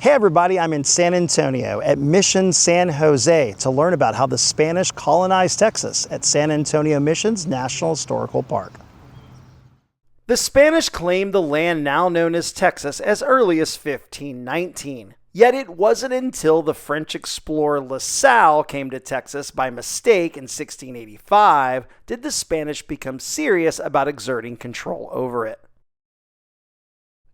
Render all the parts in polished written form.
Hey everybody, I'm in San Antonio at Mission San Jose to learn about how the Spanish colonized Texas at San Antonio Mission's National Historical Park. The Spanish claimed the land now known as Texas as early as 1519. Yet it wasn't until the French explorer La Salle came to Texas by mistake in 1685 did the Spanish become serious about exerting control over it.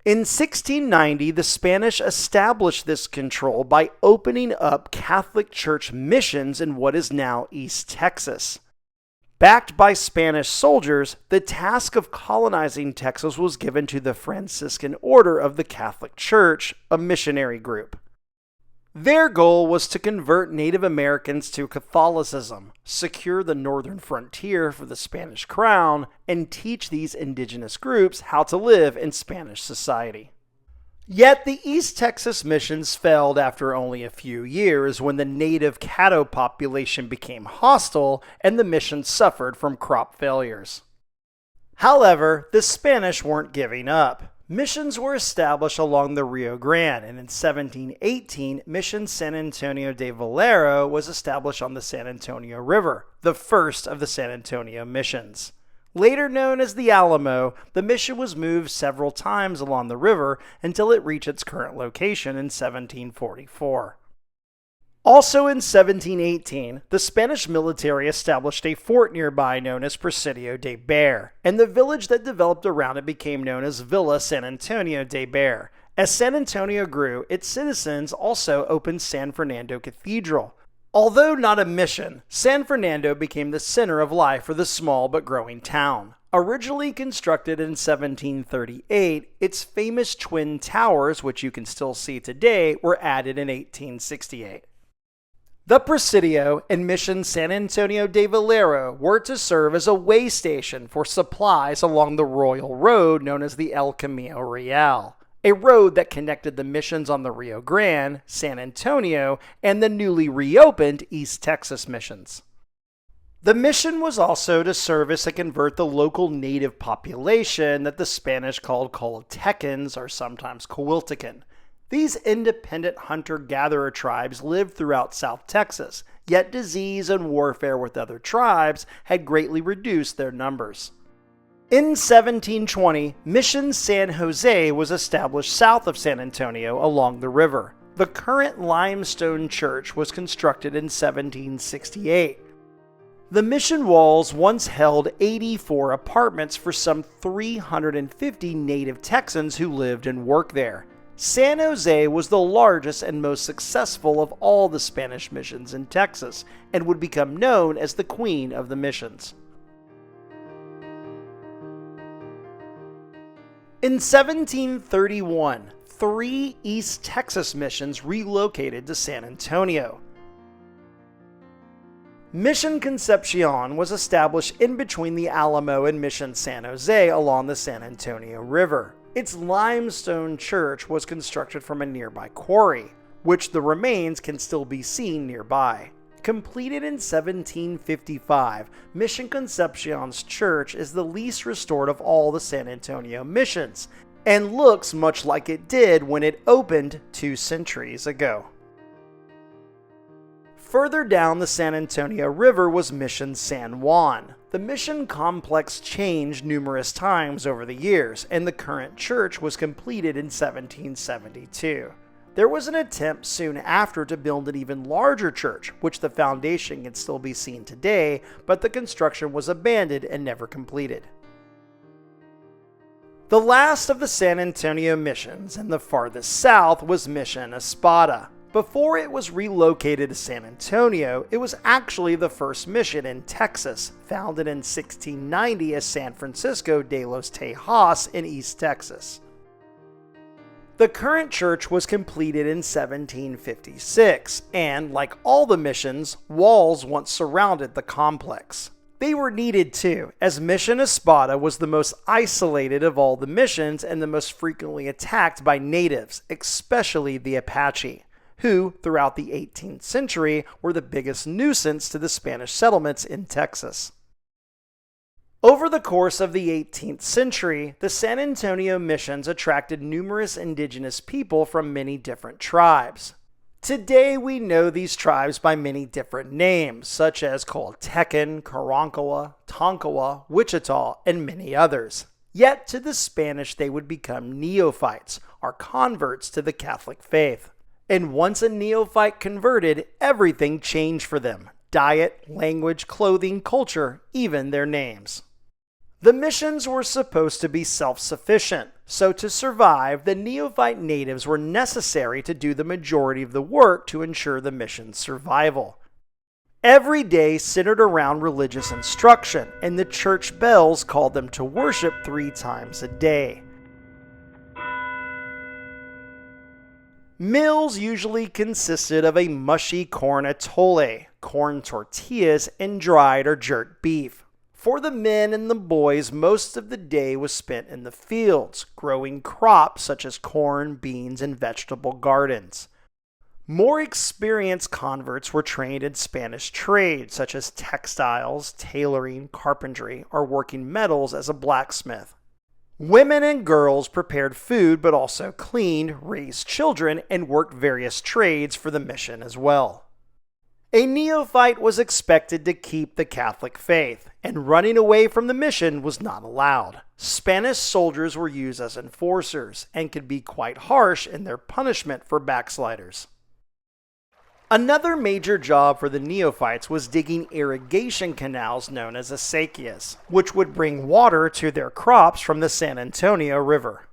In 1690, the Spanish established this control by opening up Catholic Church missions in what is now East Texas. Backed by Spanish soldiers, the task of colonizing Texas was given to the Franciscan Order of the Catholic Church, a missionary group. Their goal was to convert Native Americans to Catholicism, secure the northern frontier for the Spanish crown, and teach these indigenous groups how to live in Spanish society. Yet the East Texas missions failed after only a few years when the native Caddo population became hostile and the mission suffered from crop failures. However, the Spanish weren't giving up. Missions were established along the Rio Grande, and in 1718, Mission San Antonio de Valero was established on the San Antonio River, the first of the San Antonio missions. Later known as the Alamo, the mission was moved several times along the river until it reached its current location in 1744. Also in 1718, the Spanish military established a fort nearby known as Presidio de Bexar, and the village that developed around it became known as Villa San Antonio de Bexar. As San Antonio grew, its citizens also opened San Fernando Cathedral. Although not a mission, San Fernando became the center of life for the small but growing town. Originally constructed in 1738, its famous twin towers, which you can still see today, were added in 1868. The Presidio and Mission San Antonio de Valero were to serve as a way station for supplies along the Royal Road known as the El Camino Real, a road that connected the missions on the Rio Grande, San Antonio, and the newly reopened East Texas missions. The mission was also to service and convert the local native population that the Spanish called Coatecans, or sometimes Coatlicán. These independent hunter-gatherer tribes lived throughout South Texas, yet disease and warfare with other tribes had greatly reduced their numbers. In 1720, Mission San Jose was established south of San Antonio along the river. The current limestone church was constructed in 1768. The mission walls once held 84 apartments for some 350 native Texans who lived and worked there. San Jose was the largest and most successful of all the Spanish missions in Texas and would become known as the Queen of the Missions. In 1731, 3 East Texas missions relocated to San Antonio. Mission Concepcion was established in between the Alamo and Mission San Jose along the San Antonio River. Its limestone church was constructed from a nearby quarry, which the remains can still be seen nearby. Completed in 1755, Mission Concepcion's church is the least restored of all the San Antonio missions, and looks much like it did when it opened 2 centuries ago. Further down the San Antonio River was Mission San Juan. The mission complex changed numerous times over the years, and the current church was completed in 1772. There was an attempt soon after to build an even larger church, which the foundation can still be seen today, but the construction was abandoned and never completed. The last of the San Antonio missions and the farthest south was Mission Espada. Before it was relocated to San Antonio, it was actually the first mission in Texas, founded in 1690 as San Francisco de los Tejas in East Texas. The current church was completed in 1756, and like all the missions, walls once surrounded the complex. They were needed too, as Mission Espada was the most isolated of all the missions and the most frequently attacked by natives, especially the Apache, who, throughout the 18th century, were the biggest nuisance to the Spanish settlements in Texas. Over the course of the 18th century, the San Antonio missions attracted numerous indigenous people from many different tribes. Today, we know these tribes by many different names, such as Coltecan, Karankawa, Tonkawa, Wichita, and many others. Yet to the Spanish, they would become neophytes, or converts to the Catholic faith. And once a neophyte converted, everything changed for them: diet, language, clothing, culture, even their names. The missions were supposed to be self-sufficient, so to survive, the neophyte natives were necessary to do the majority of the work to ensure the mission's survival. Every day centered around religious instruction, and the church bells called them to worship 3 times a day. Meals usually consisted of a mushy corn atole, corn tortillas, and dried or jerked beef. For the men and the boys, most of the day was spent in the fields, growing crops such as corn, beans, and vegetable gardens. More experienced converts were trained in Spanish trades such as textiles, tailoring, carpentry, or working metals as a blacksmith. Women and girls prepared food but also cleaned, raised children, and worked various trades for the mission as well. A neophyte was expected to keep the Catholic faith, and running away from the mission was not allowed. Spanish soldiers were used as enforcers and could be quite harsh in their punishment for backsliders. Another major job for the neophytes was digging irrigation canals known as acequias, which would bring water to their crops from the San Antonio River.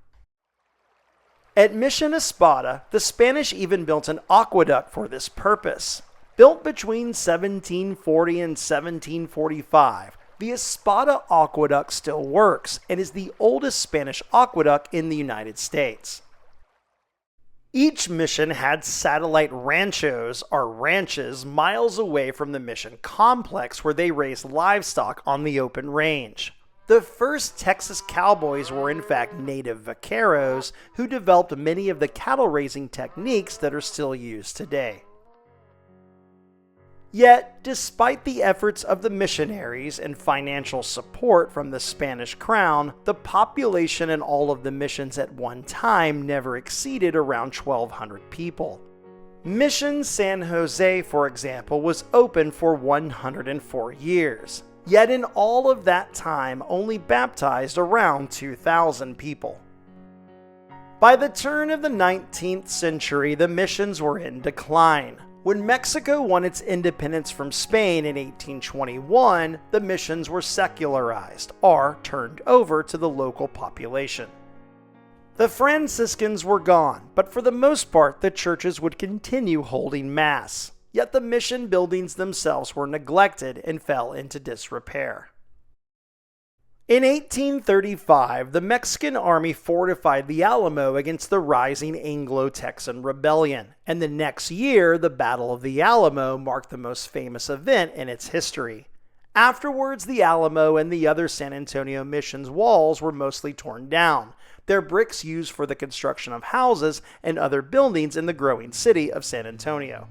At Mission Espada, the Spanish even built an aqueduct for this purpose. Built between 1740 and 1745, the Espada Aqueduct still works and is the oldest Spanish aqueduct in the United States. Each mission had satellite ranchos, or ranches, miles away from the mission complex where they raised livestock on the open range. The first Texas cowboys were in fact native vaqueros who developed many of the cattle raising techniques that are still used today. Yet, despite the efforts of the missionaries and financial support from the Spanish crown, the population in all of the missions at one time never exceeded around 1,200 people. Mission San Jose, for example, was open for 104 years. Yet in all of that time, only baptized around 2,000 people. By the turn of the 19th century, the missions were in decline. When Mexico won its independence from Spain in 1821, the missions were secularized, or turned over to the local population. The Franciscans were gone, but for the most part the churches would continue holding Mass. Yet the mission buildings themselves were neglected and fell into disrepair. In 1835, the Mexican army fortified the Alamo against the rising Anglo-Texan rebellion, and the next year, the Battle of the Alamo marked the most famous event in its history. Afterwards, the Alamo and the other San Antonio mission's walls were mostly torn down, their bricks used for the construction of houses and other buildings in the growing city of San Antonio.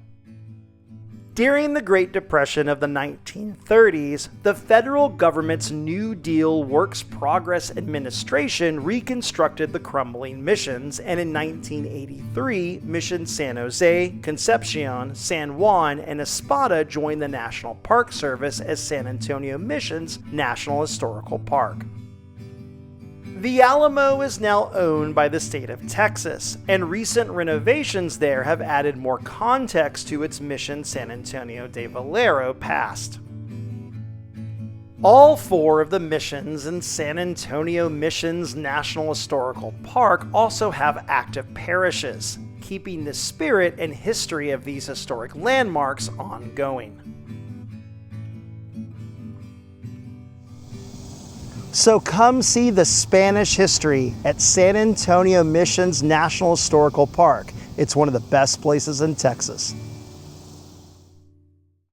During the Great Depression of the 1930s, the federal government's New Deal Works Progress Administration reconstructed the crumbling missions, and in 1983, Mission San Jose, Concepcion, San Juan, and Espada joined the National Park Service as San Antonio Mission's National Historical Park. The Alamo is now owned by the state of Texas, and recent renovations there have added more context to its Mission San Antonio de Valero past. All 4 of the missions in San Antonio Mission's National Historical Park also have active parishes, keeping the spirit and history of these historic landmarks ongoing. So come see the Spanish history at San Antonio Mission's National Historical Park. It's one of the best places in Texas.